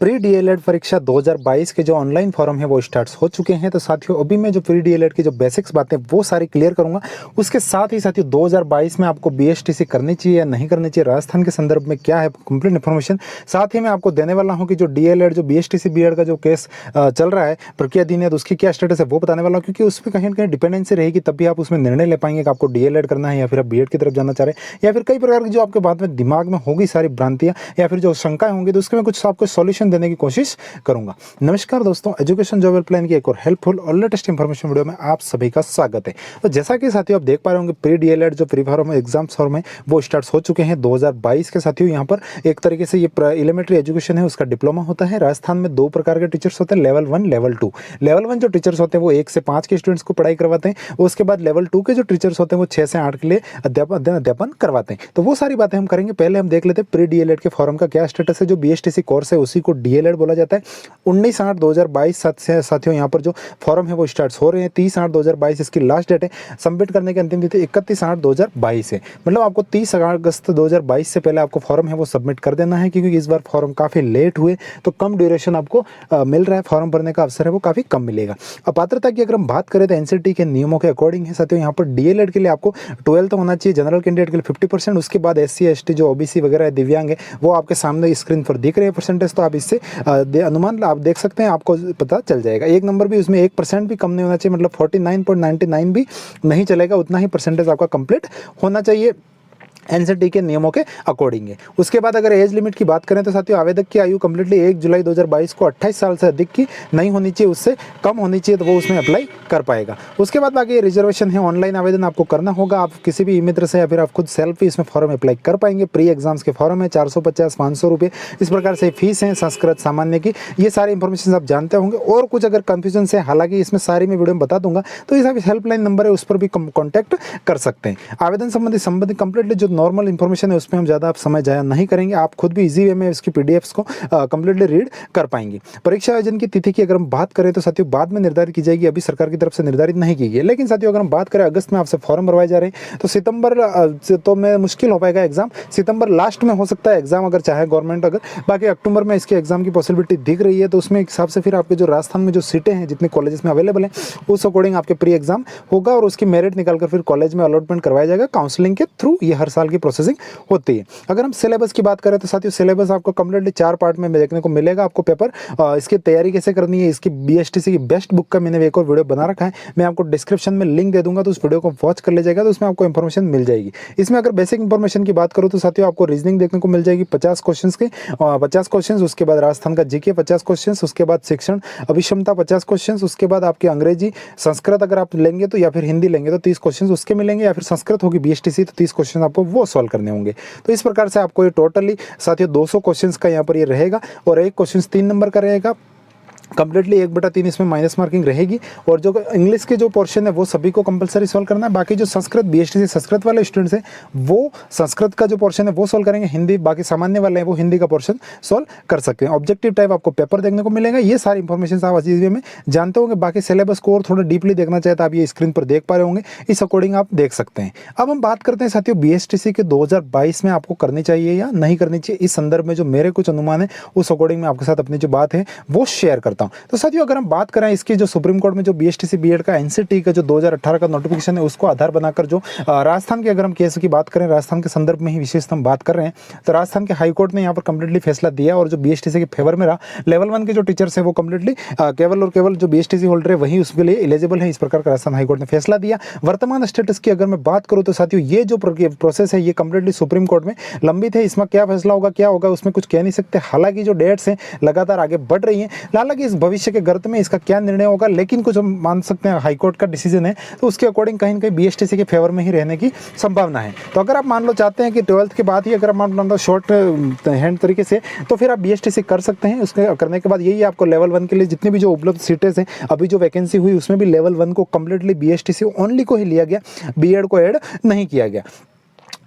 Pre DElEd परीक्षा 2022 के जो ऑनलाइन फॉर्म है वो स्टार्ट हो चुके हैं। तो साथियों अभी मैं जो प्री डीएलएड की जो बेसिक्स बातें वो सारी क्लियर करूंगा। उसके साथ ही साथियों 2022 में आपको बीएसटीसी करनी चाहिए या नहीं करनी चाहिए, राजस्थान के संदर्भ में क्या है कंप्लीट इन्फॉर्मेशन साथ ही मैं आपको देने वाला हूं कि जो डीएलएड जो बीएसटीसी बीएड का जो केस चल रहा है प्रक्रिया दिन है तो उसकी क्या स्टेटस है वो बताने वाला हूँ, क्योंकि उस पर कहीं ना कहीं डिपेंडेंसी रहेगी तब भी आप उसमें निर्णय ले पाएंगे कि आपको डीएलएड करना है या फिर आप बीएड की तरफ जाना चाह रहे हैं, या फिर कई प्रकार की जो आपके बाद में दिमाग में होगी सारी भ्रांतियां या फिर जो शंकाएं होंगी तो उसके मैं कुछ आपको सॉल्यूशन देने की कोशिश करूंगा। नमस्कार दोस्तों, एजुकेशन जॉब प्लान की एक और हेल्पफुल और लेटेस्ट इंफॉर्मेशन वीडियो में आप सभी का स्वागत है। तो जैसा कि साथियों आप देख पा रहे होंगे प्री डीएलएड जो प्री फॉर्म एग्जाम फॉर्म है वो स्टार्ट हो चुके हैं 2022 के। साथियों यहाँ पर एक तरीके से ये एलिमेंट्री एजुकेशन है उसका डिप्लोमा होता है। राजस्थान में दो प्रकार के टीचर्स होते हैं, लेवल 1 लेवल 2। लेवल 1 जो टीचर्स होते हैं वो 1 से 5 के स्टूडेंट्स को पढ़ाई करवाते हैं। उसके बाद लेवल 2 के जो टीचर्स होते हैं वो 6 से 8 के लिए अध्यापन करवाते हैं। तो वो सारी बातें हम करेंगे। पहले हम देख लेते हैं प्री डीएलएड के फॉर्म का क्या स्टेटस है। जो बीएसटीसी कोर्स है उसी को डीएलएड बोला जाता है। 19/8/2022 से साथियों यहाँ पर जो फॉर्म है वो स्टार्ट हो रहे हैं। 30/8/2022 इसकी लास्ट डेट है। सबमिट करने की अंतिम तिथि 31/8/2022 है। मतलब आपको 30 अगस्त 2022 से पहले आपको फॉर्म है वो सबमिट कर देना है, क्योंकि इस बार फॉर्म काफ़ी लेट हुए तो कम ड्यूरेशन आपको मिल रहा है। फॉर्म भरने का अवसर है वो काफ़ी कम मिलेगा। अब पात्रता की अगर हम बात करें तो एनसीटी के नियमों के अकॉर्डिंग है साथियों यहाँ पर डीएलएड के लिए आपको 12th होना चाहिए। जनरल कैंडिडेट के लिए 50%। उसके बाद एससी एसटी जो ओबीसी वगैरह है दिव्यांग है वो आपके सामने स्क्रीन पर दिख रहे हैं परसेंटेज, तो आप इससे अनुमान आप देख सकते हैं, आपको पता चल जाएगा। एक नंबर भी उसमें 1% भी कम नहीं होना चाहिए, मतलब 49.99 भी नहीं चलेगा, उतना ही परसेंटेज आपका कंप्लीट होना चाहिए एनसीटी के नियमों के अकॉर्डिंग है। उसके बाद अगर एज लिमिट की बात करें तो साथियों आवेदक की आयु कम्प्लीटली 1 जुलाई 2022 को 28 साल से अधिक की नहीं होनी चाहिए, उससे कम होनी चाहिए तो वो उसमें अप्लाई कर पाएगा। उसके बाद बाकी रिजर्वेशन है, ऑनलाइन आवेदन आपको करना होगा। आप किसी भी ई मित्र से या फिर आप खुद सेल्फ ही इसमें फॉर्म अप्लाई कर पाएंगे। प्री एग्जाम्स के फॉर्म है 450-500 रुपये इस प्रकार से फीस है संस्कृत सामान्य की। ये सारी इंफॉर्मेशन आप जानते होंगे। और कुछ अगर कन्फ्यूजन है, हालांकि इसमें सारी मैं वीडियो में बता दूंगा, तो ये हेल्पलाइन नंबर है उस पर भी कॉन्टैक्ट कर सकते हैं। आवेदन संबंधी कंप्लीटली जो नॉर्मल इंफॉर्मेशन है उसमें हम ज़्यादा समय जाया नहीं करेंगे। आप खुद भी इजी वे में इसकी पीडीएफ्स को कंप्लीटली रीड कर पाएंगे। परीक्षा आयोजन की तिथि की अगर हम बात करें तो साथियों बाद में निर्धारित की जाएगी, अभी सरकार की तरफ से निर्धारित नहीं की गई। लेकिन साथियों अगर हम बात करें अगस्त में आपसे फॉर्म भरवाए जा रहे हैं तो सितंबर से तो में मुश्किल हो पाएगा एग्जाम। सितंबर लास्ट में हो सकता है एग्जाम अगर चाहे गवर्नमेंट, अगर बाकी अक्टूबर में इसके एग्जाम की पॉसिबिलिटी दिख रही है। तो उसमें हिसाब से फिर आपके जो राजस्थान में जो सीटें हैं जितने कॉलेजेस में अवेलेबल हैं उस अकॉर्डिंग आपके प्री एग्जाम होगा और उसकी मेरिट निकालकर फिर कॉलेज में अलॉटमेंट करवाया जाएगा काउंसलिंग के थ्रू। ये हर साल की प्रोसेसिंग होती है। अगर हम सिलेबस की बात करें तो साथियों सिलेबस आपको कंप्लीटली 4 पार्ट में देखने को मिलेगा। आपको पेपर इसकी तैयारी कैसे करनी है, इसकी बीएसटीसी की बेस्ट बुक का मैंने एक और वीडियो बना रखा है, मैं आपको डिस्क्रिप्शन में लिंक दे दूंगा, तो उस वीडियो को वॉच कर लीजिएगा तो उसमें आपको इन्फॉर्मेशन मिल जाएगी। इसमें अगर बेसिक इन्फॉर्मेशन की बात करूँ तो साथियों आपको रीजनिंग देखने को मिल जाएगी 50 क्वेश्चन के 50 क्वेश्चन। उसके बाद राजस्थान का जीके 50 क्वेश्चन। उसके बाद शिक्षण अभिक्षमता 50 क्वेश्चन। उसके बाद आपके अंग्रेजी संस्कृत अगर आप लेंगे तो या फिर हिंदी लेंगे तो 30 क्वेश्चन उसके मिलेंगे, या फिर संस्कृत होगी बीएसटीसी तो 30 क्वेश्चन आपको वो सॉल्व करने होंगे। तो इस प्रकार से आपको ये टोटली साथियों 200 क्वेश्चंस का यहाँ पर ये रहेगा और एक क्वेश्चन 3 नंबर का रहेगा। कंप्लीटली 1/3 इसमें माइनस मार्किंग रहेगी। और जो इंग्लिश के जो पोर्शन है वो सभी को कंपलसरी सॉल्व करना है। बाकी जो संस्कृत बीएसटीसी संस्कृत वाले स्टूडेंट्स हैं वो संस्कृत का जो पोर्शन है वो सॉल्व करेंगे। हिंदी बाकी सामान्य वाले हैं वो हिंदी का पोर्शन सॉल्व कर सकते हैं। ऑब्जेक्टिव टाइप आपको पेपर देखने को मिलेगा। ये सारी इंफॉर्मेशन आप इस वीडियो में जानते होंगे। बाकी सिलेबस को और थोड़ा डीपली देखना चाहे तो आप ये स्क्रीन पर देख पा रहे होंगे, इस अकॉर्डिंग आप देख सकते हैं। अब हम बात करते हैं साथियों बीएसटीसी के 2022 में आपको करनी चाहिए या नहीं करनी चाहिए। इस संदर्भ में जो मेरे कुछ अनुमान है उस अकॉर्डिंग मैं आपके साथ अपनी जो बात है वो शेयर करता हूँ। तो साथियों अगर हम बात करें इसकी जो सुप्रीम कोर्ट में जो बीएसटीसी बीएड का एनसीटी का जो 2018 का नोटिफिकेशन है उसको आधार बनाकर जो राजस्थान की अगर हम केस की बात करें, राजस्थान के संदर्भ में ही विशेष हम बात कर रहे हैं, तो राजस्थान के हाई कोर्ट ने यहाँ पर कंप्लीटली फैसला दिया और जो बीएसटीसी के फेवर में रहा। लेवल 1 के जो टीचर्स हैं वो कंप्लीटली केवल और केवल जो बीएसटीसी होल्डर है वही उसके लिए एलिजिबल है। इस प्रकार का राजस्थान हाईकोर्ट ने फैसला दिया। वर्तमान स्टेटस की अगर मैं बात करूँ तो साथियों ये जो प्रोसेस है ये कंप्लीटली सुप्रीम कोर्ट में लंबित है। इसमें क्या फैसला होगा क्या होगा उसमें कुछ कह नहीं सकते। हालांकि जो डेट्स हैं लगातार आगे बढ़ रही हैं, हालांकि इस भविष्य के गर्त में इसका क्या निर्णय होगा, लेकिन कुछ हम मान सकते हैं हाईकोर्ट का डिसीजन है तो उसके अकॉर्डिंग कहीं ना कहीं बीएसटीसी के फेवर में ही रहने की संभावना है। तो अगर आप मान लो चाहते हैं कि 12th के बाद ही अगर मान लो शॉर्ट हैंड तरीके से तो फिर आप बीएसटीसी कर सकते हैं। उसके करने के बाद यही आपको लेवल 1 के लिए जितनी भी जो उपलब्ध सीटें हैं अभी जो वैकेंसी हुई उसमें भी लेवल 1 को कंप्लीटली बीएसटीसी ओनली को ही लिया गया, बीएड को ऐड नहीं किया गया।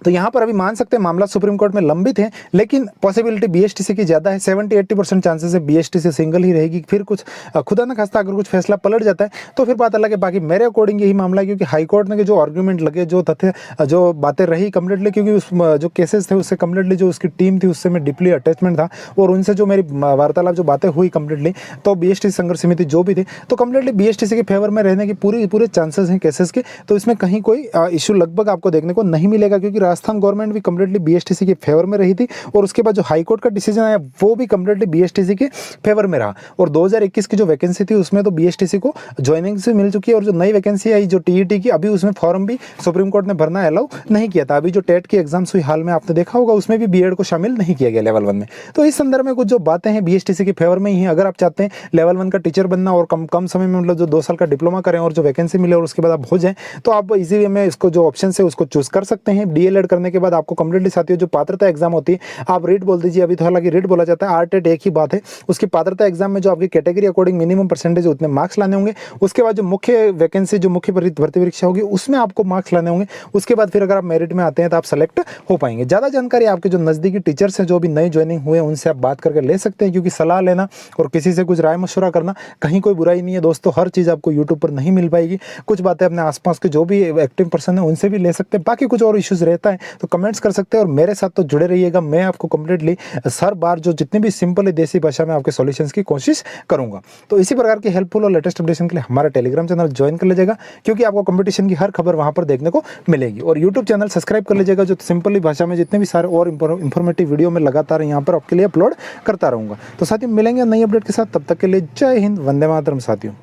तो यहाँ पर अभी मान सकते हैं मामला सुप्रीम कोर्ट में लंबित है, लेकिन पॉसिबिलिटी बीएसटीसी की ज़्यादा है। 70-80% चांसेस है बीएसटीसी सिंगल ही रहेगी। फिर कुछ खुदा न खास्ता अगर कुछ फैसला पलट जाता है तो फिर बात अलग है। बाकी मेरे अकॉर्डिंग यही मामला है, क्योंकि हाई कोर्ट ने जो आर्ग्यूमेंट लगे, जो तथ्य, जो बातें रही कम्प्लीटली, क्योंकि उस जो केसेस थे उससे कम्प्लीटली जो उसकी टीम थी उससे मैं डीपली अटैचमेंट था, और उनसे जो मेरी वार्तालाप जो बातें हुई कम्प्लीटली, तो बीएसटीसी संघर्ष समिति जो भी थी, तो कम्प्लीटली बीएसटीसी के फेवर में रहने की पूरे चांसेस हैं केसेस के। तो इसमें कहीं कोई इशू लगभग आपको देखने को नहीं मिलेगा, क्योंकि राजस्थान गवर्नमेंट भी कम्प्लीटली बीएसटीसी के फेवर में रही थी, और उसके बाद जो हाई कोर्ट का डिसीजन आया वो भी कम्प्लीटली बीएसटीसी के फेवर में रहा। और 2021 की जो वैकेंसी थी उसमें तो बीएसटीसी को ज्वाइनिंग से मिल चुकी है, और जो नई वैकेंसी आई जो टीईटी की, अभी उसमें फॉर्म भी सुप्रीम कोर्ट ने भरना अलाउ नहीं किया था। अभी जो टेट की एग्जाम्स हुई हाल में आपने देखा होगा, उसमें भी बीएड को शामिल नहीं किया गया लेवल 1 में। तो इस संदर्भ में कुछ जो बातें हैं बीएसटीसी के फेवर में ही हैं। अगर आप चाहते हैं लेवल 1 का टीचर बनना और कम समय में, मतलब जो 2 साल का डिप्लोमा करें और जो वैकेंसी मिले और उसके बाद आप हो जाएं, तो आप इजी वे में इसको जो ऑप्शन है उसको चूज कर सकते हैं। डीएलएड करने के बाद आपको कम्प्लीटली साथियों जो पात्रता एग्जाम होती है, आप रीट बोल दीजिए, अभी तो हालांकि रीट बोला जाता है, आरटेट एक ही बात है। उसकी पात्रता एग्जाम में जो आपकी कैटेगरी अकॉर्डिंग मिनिमम परसेंटेज उतने मार्क्स लाने होंगे। उसके बाद जो मुख्य वैकेंसी, जो मुख्य भर्ती परीक्षा होगी उसमें आपको मार्क्स लाने होंगे। उसके बाद फिर अगर आप मेरिट में आते हैं तो आप सेलेक्ट हो पाएंगे। ज़्यादा जानकारी आपके जो नज़दीकी टीचर्स हैं जो भी नए ज्वाइनिंग हुए हैं उनसे आप बात करके ले सकते हैं, क्योंकि सलाह लेना और किसी से कुछ राय मशवरा करना कहीं कोई बुराई नहीं है दोस्तों। हर चीज़ आपको यूट्यूब पर नहीं मिल पाएगी। कुछ बातें अपने आसपास के जो भी एक्टिव पर्सन है उनसे भी ले सकते हैं। बाकी कुछ और इश्यूज़ रहता है तो कमेंट्स कर सकते हैं, और मेरे साथ तो जुड़े रहिएगा। मैं आपको कम्प्लीटली हर बार जो जितनी भी सिंपल देसी भाषा में आपके सॉल्यूशंस की कोशिश करूंगा। तो इसी प्रकार की हेल्पफुल और लेटेस्ट अपडेशन के लिए हमारा टेलीग्राम चैनल ज्वाइन कर लीजिएगा, क्योंकि आपको कंपटीशन की हर खबर वहां पर देखने को मिलेगी। और यूट्यूब चैनल सब्सक्राइब कर लीजिएगा, जो सिंपली भाषा में जितने भी सारे और इंफॉर्मेटिव वीडियो में लगातार यहाँ पर आपके लिए अपलोड करता रहूंगा। तो साथियों मिलेंगे नई अपडेट के साथ, तब तक के लिए जय हिंद, वंदे मातरम साथियों।